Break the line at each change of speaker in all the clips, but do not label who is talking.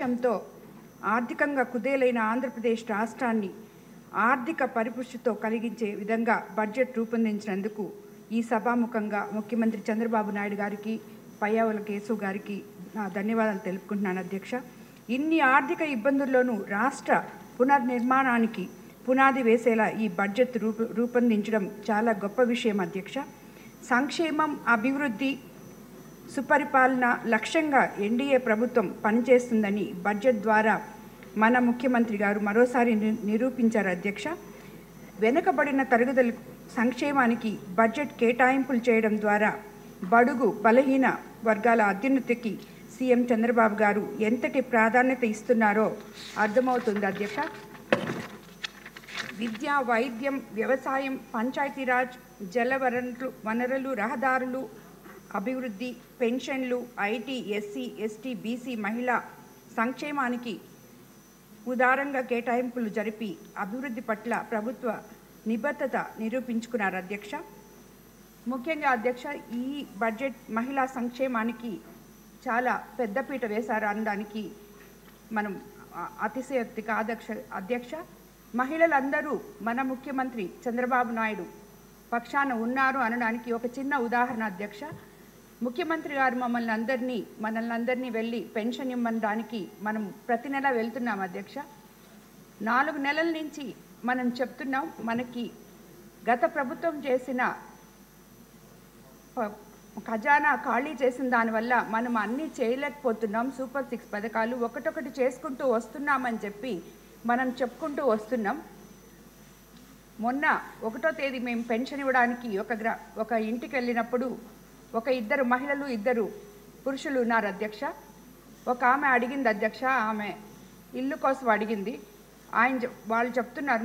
ఉద్దేశంతో ఆర్థికంగా కుదేలైన ఆంధ్రప్రదేశ్ రాష్ట్రాన్ని ఆర్థిక పరిపుష్టితో కలిగించే విధంగా బడ్జెట్ రూపొందించినందుకు ఈ సభాముఖంగా ముఖ్యమంత్రి చంద్రబాబు నాయుడు గారికి, పయ్యావుల కేశవ్ గారికి ధన్యవాదాలు తెలుపుకుంటున్నాను అధ్యక్ష. ఇన్ని ఆర్థిక ఇబ్బందుల్లోనూ రాష్ట్ర పునర్నిర్మాణానికి పునాది వేసేలా ఈ బడ్జెట్ రూపొందించడం చాలా గొప్ప విషయం అధ్యక్ష. సంక్షేమం, అభివృద్ధి, సుపరిపాలన లక్ష్యంగా ఎన్డీఏ ప్రభుత్వం పనిచేస్తుందని బడ్జెట్ ద్వారా మన ముఖ్యమంత్రి గారు మరోసారి నిరూపించారు అధ్యక్ష. వెనుకబడిన తరగతుల సంక్షేమానికి బడ్జెట్ కేటాయింపులు చేయడం ద్వారా బడుగు బలహీన వర్గాల అభ్యున్నతికి సీఎం చంద్రబాబు గారు ఎంతటి ప్రాధాన్యత ఇస్తున్నారో అర్థమవుతుంది అధ్యక్ష. విద్య, వైద్యం, వ్యవసాయం, పంచాయతీరాజ్, జల వనరులు, రహదారులు అభివృద్ధి, పెన్షన్లు, ఐటీ, ఎస్సీ, ఎస్టీ, బీసీ, మహిళా సంక్షేమానికి ఉదారంగా కేటాయింపులు జరిపి అభివృద్ధి పట్ల ప్రభుత్వ నిబద్ధత నిరూపించుకున్నారు అధ్యక్ష. ముఖ్యంగా అధ్యక్ష, ఈ బడ్జెట్ మహిళా సంక్షేమానికి చాలా పెద్దపీట వేశారు అనడానికి మనం అతిశయోక్తి కాదు అధ్యక్ష. మహిళలందరూ మన ముఖ్యమంత్రి చంద్రబాబు నాయుడు పక్షాన ఉన్నారు అనడానికి ఒక చిన్న ఉదాహరణ అధ్యక్ష. ముఖ్యమంత్రి గారు మనల్ని అందరినీ వెళ్ళి పెన్షన్ ఇవ్వడానికి మనం ప్రతి నెల వెళ్తున్నాం అధ్యక్ష. 4 నెలల నుంచి మనం చెప్తున్నాం, మనకి గత ప్రభుత్వం చేసిన ఖజానా ఖాళీ చేసిన దానివల్ల మనం అన్నీ చేయలేకపోతున్నాం. సూపర్ 6 పథకాలు ఒకటొకటి చేసుకుంటూ వస్తున్నామని చెప్పి మనం చెప్పుకుంటూ వస్తున్నాం. మొన్న 1వ తేదీ మేము పెన్షన్ ఇవ్వడానికి ఒక ఇంటికి వెళ్ళినప్పుడు ఒక 2 మహిళలు 2 పురుషులు ఉన్నారు అధ్యక్ష. ఒక ఆమె అడిగింది అధ్యక్ష, ఆమె ఇల్లు కోసం అడిగింది. వాళ్ళు చెప్తున్నారు,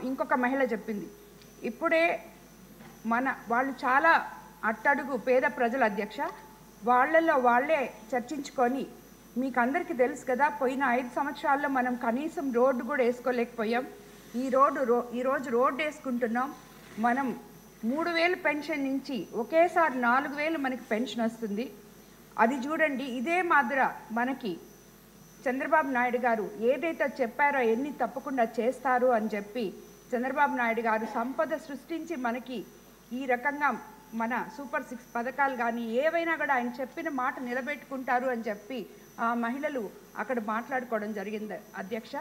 ఇంకొక మహిళ చెప్పింది, ఇప్పుడే వాళ్ళు చాలా అట్టడుగు పేద ప్రజలు అధ్యక్ష, వాళ్ళల్లో వాళ్ళే చర్చించుకొని, మీకు అందరికీ తెలుసు కదా, పోయిన 5 సంవత్సరాల్లో మనం కనీసం రోడ్డు కూడా వేసుకోలేకపోయాం. ఈరోజు రోడ్డు వేసుకుంటున్నాం. మనం 3,000 పెన్షన్ నుంచి ఒకేసారి 4,000 మనకి పెన్షన్ వస్తుంది. అది చూడండి, ఇదే మాదిర మనకి చంద్రబాబు నాయుడు గారు ఏదైతే చెప్పారో ఎన్ని తప్పకుండా చేస్తారు అని చెప్పి చంద్రబాబు నాయుడు గారు సంపద సృష్టించి మనకి ఈ రకంగా మన సూపర్ 6 పథకాలు కానీ ఏవైనా కూడా ఆయన చెప్పిన మాట నిలబెట్టుకుంటారు అని చెప్పి ఆ మహిళలు అక్కడ మాట్లాడుకోవడం జరిగింది అధ్యక్ష.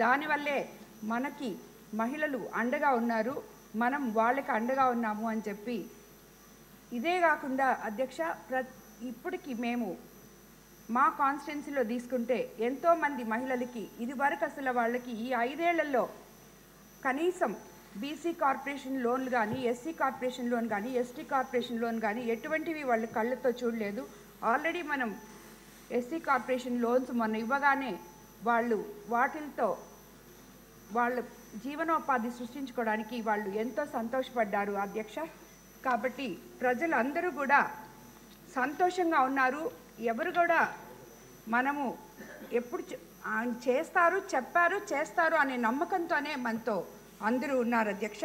దానివల్లే మనకి మహిళలు అండగా ఉన్నారు, మనం వాళ్ళకి అండగా ఉన్నాము అని చెప్పి. ఇదే కాకుండా అధ్యక్ష, ఇప్పటికి మేము మా కాన్స్టిట్యున్సీలో తీసుకుంటే ఎంతోమంది మహిళలకి ఇదివరకు అసలు వాళ్ళకి ఈ 5 ఏళ్లలో కనీసం బీసీ కార్పొరేషన్ లోన్లు కానీ, ఎస్సీ కార్పొరేషన్ లోన్ కానీ, ఎస్టీ కార్పొరేషన్ లోన్ కానీ ఎటువంటివి వాళ్ళు కళ్ళతో చూడలేదు. ఆల్రెడీ మనం ఎస్సీ కార్పొరేషన్ లోన్స్ మొన్న ఇవ్వగానే వాళ్ళు వాటితో వాళ్ళ జీవనోపాధి సృష్టించుకోవడానికి వాళ్ళు ఎంతో సంతోషపడ్డారు అధ్యక్ష. కాబట్టి ప్రజలందరూ కూడా సంతోషంగా ఉన్నారు. ఎవరు కూడా మనము ఎప్పుడు చెప్పారు చేస్తారు అనే నమ్మకంతోనే మనతో అందరూ ఉన్నారు అధ్యక్ష.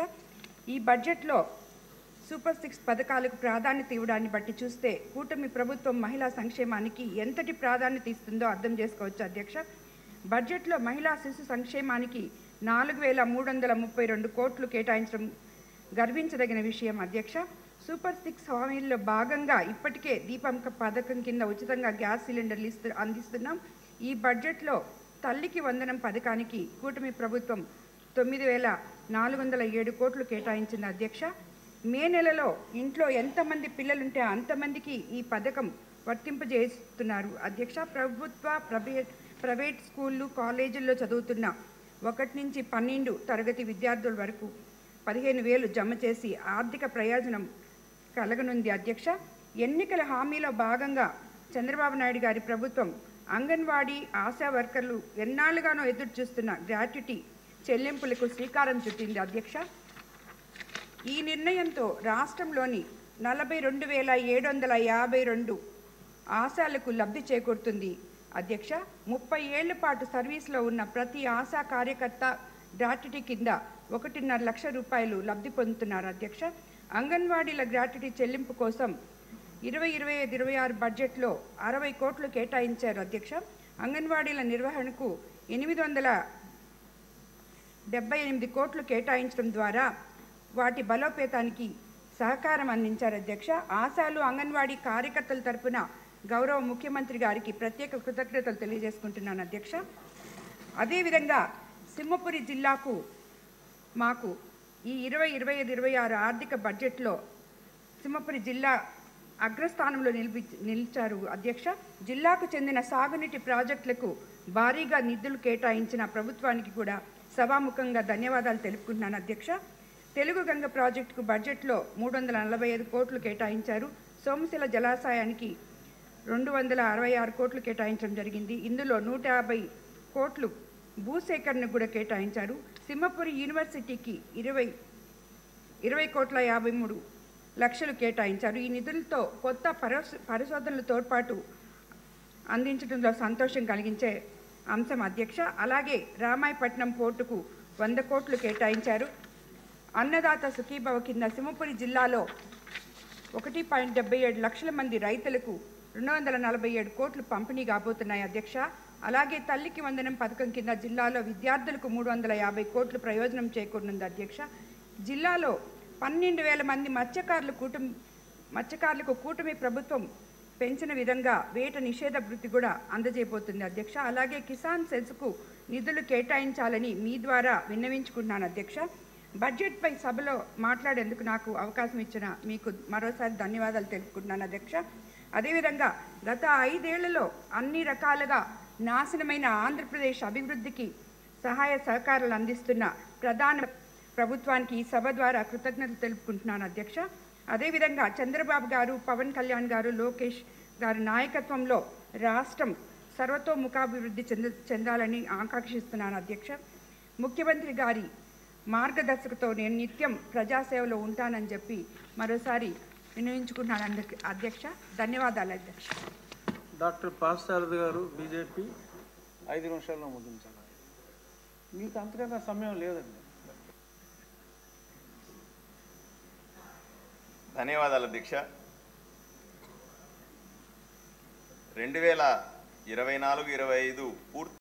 ఈ బడ్జెట్లో సూపర్ 6 పథకాలకు ప్రాధాన్యత ఇవ్వడాన్ని బట్టి చూస్తే కూటమి ప్రభుత్వం మహిళా సంక్షేమానికి ఎంతటి ప్రాధాన్యత ఇస్తుందో అర్థం చేసుకోవచ్చు అధ్యక్ష. బడ్జెట్లో మహిళా శిశు సంక్షేమానికి 4,332 కోట్లు కేటాయించడం గర్వించదగిన విషయం అధ్యక్ష. సూపర్ 6 హామీల్లో భాగంగా ఇప్పటికే దీపం పథకం కింద ఉచితంగా గ్యాస్ సిలిండర్లు అందిస్తున్నాం. ఈ బడ్జెట్లో తల్లికి వందనం పథకానికి కూటమి ప్రభుత్వం 9,407 కోట్లు కేటాయించింది అధ్యక్ష. మే నెలలో ఇంట్లో ఎంతమంది పిల్లలుంటే అంతమందికి ఈ పథకం వర్తింపజేస్తున్నారు అధ్యక్ష. ప్రభుత్వ ప్రైవేట్ స్కూళ్ళు కాలేజీల్లో చదువుతున్న 1 నుంచి 12 తరగతి విద్యార్థుల వరకు 15,000 జమ చేసి ఆర్థిక ప్రయోజనం కలగనుంది అధ్యక్ష. ఎన్నికల హామీలో భాగంగా చంద్రబాబు నాయుడు గారి ప్రభుత్వం అంగన్వాడీ ఆశా వర్కర్లు ఎన్నాళ్ళుగానో ఎదురు చూస్తున్న గ్రాట్యుటీ చెల్లింపులకు శ్రీకారం చుట్టింది అధ్యక్ష. ఈ నిర్ణయంతో రాష్ట్రంలోని 42,752 ఆశాలకు లబ్ధి చేకూరుతుంది అధ్యక్ష. 30 ఏళ్ల పాటు సర్వీస్లో ఉన్న ప్రతి ఆశా కార్యకర్త గ్రాట్యుటీ కింద 1.5 లక్షల రూపాయలు లబ్ధి పొందుతున్నారు అధ్యక్ష. అంగన్వాడీల గ్రాట్యుటీ చెల్లింపు కోసం 2025-26 బడ్జెట్లో 60 కోట్లు కేటాయించారు అధ్యక్ష. అంగన్వాడీల నిర్వహణకు 878 కోట్లు కేటాయించడం ద్వారా వాటి బలోపేతానికి సహకారం అందించారు అధ్యక్ష. ఆశాలు అంగన్వాడీ కార్యకర్తల తరపున గౌరవ ముఖ్యమంత్రి గారికి ప్రత్యేక కృతజ్ఞతలు తెలియజేసుకుంటున్నాను అధ్యక్ష. అదేవిధంగా సింహపురి జిల్లాకు మాకు ఈ 2025-26 ఆర్థిక బడ్జెట్లో సింహపురి జిల్లా అగ్రస్థానంలో నిలిచారు అధ్యక్ష. జిల్లాకు చెందిన సాగునీటి ప్రాజెక్టులకు భారీగా నిధులు కేటాయించిన ప్రభుత్వానికి కూడా సభాముఖంగా ధన్యవాదాలు తెలుపుకుంటున్నాను అధ్యక్ష. తెలుగు గంగ ప్రాజెక్టుకు బడ్జెట్లో 345 కోట్లు కేటాయించారు. సోమశిల జలాశయానికి 266 కోట్లు కేటాయించడం జరిగింది. ఇందులో 150 కోట్లు భూసేకరణకు కూడా కేటాయించారు. సింహపురి యూనివర్సిటీకి 20,53 లక్షలు కేటాయించారు. ఈ నిధులతో కొత్త పరిశోధనల తోడ్పాటు అందించడంలో సంతోషం కలిగించే అంశం అధ్యక్ష. అలాగే రామాయపట్నం పోర్టుకు 100 కోట్లు కేటాయించారు. అన్నదాత సుఖీభవ కింద సింహపురి జిల్లాలో 1.77 లక్షల మంది రైతులకు 247 కోట్లు పంపిణీ కాబోతున్నాయి అధ్యక్ష. అలాగే తల్లికి వందనం పథకం కింద జిల్లాలో విద్యార్థులకు 350 కోట్లు ప్రయోజనం చేకూరనుంది అధ్యక్ష. జిల్లాలో 12,000 మంది మత్స్యకారులకు కూటమి ప్రభుత్వం పెంచిన విధంగా వేట నిషేధ వృత్తి కూడా అందజేయబోతుంది అధ్యక్ష. అలాగే కిసాన్ సెల్స్కు నిధులు కేటాయించాలని మీ ద్వారా విన్నవించుకుంటున్నాను అధ్యక్ష. బడ్జెట్పై సభలో మాట్లాడేందుకు నాకు అవకాశం ఇచ్చిన మీకు మరోసారి ధన్యవాదాలు తెలుపుకుంటున్నాను అధ్యక్ష. అదేవిధంగా గత 5 ఏళ్లలో అన్ని రకాలుగా నాశనమైన ఆంధ్రప్రదేశ్ అభివృద్ధికి సహాయ సహకారాలు అందిస్తున్న ప్రధాన ప్రభుత్వానికి ఈ సభ ద్వారా కృతజ్ఞతలు తెలుపుకుంటున్నాను అధ్యక్ష. అదేవిధంగా చంద్రబాబు గారు, పవన్ కళ్యాణ్ గారు, లోకేష్ గారి నాయకత్వంలో రాష్ట్రం సర్వతోముఖాభివృద్ధి చెందాలని ఆకాంక్షిస్తున్నాను అధ్యక్ష. ముఖ్యమంత్రి గారి మార్గదర్శకతో నేను నిత్యం ప్రజాసేవలో ఉంటానని చెప్పి మరోసారి వినియోగించుకుంటున్నాను అధ్యక్ష. ధన్యవాదాలు అధ్యక్ష.
డాక్టర్ పార్థసారథి గారు, బీజేపీ, 5 నిమిషాల్లో ముగించాలి. మీకు అంతకన్నా సమయం లేదండి.
ధన్యవాదాలు అధ్యక్ష. 2024-25 పూర్తి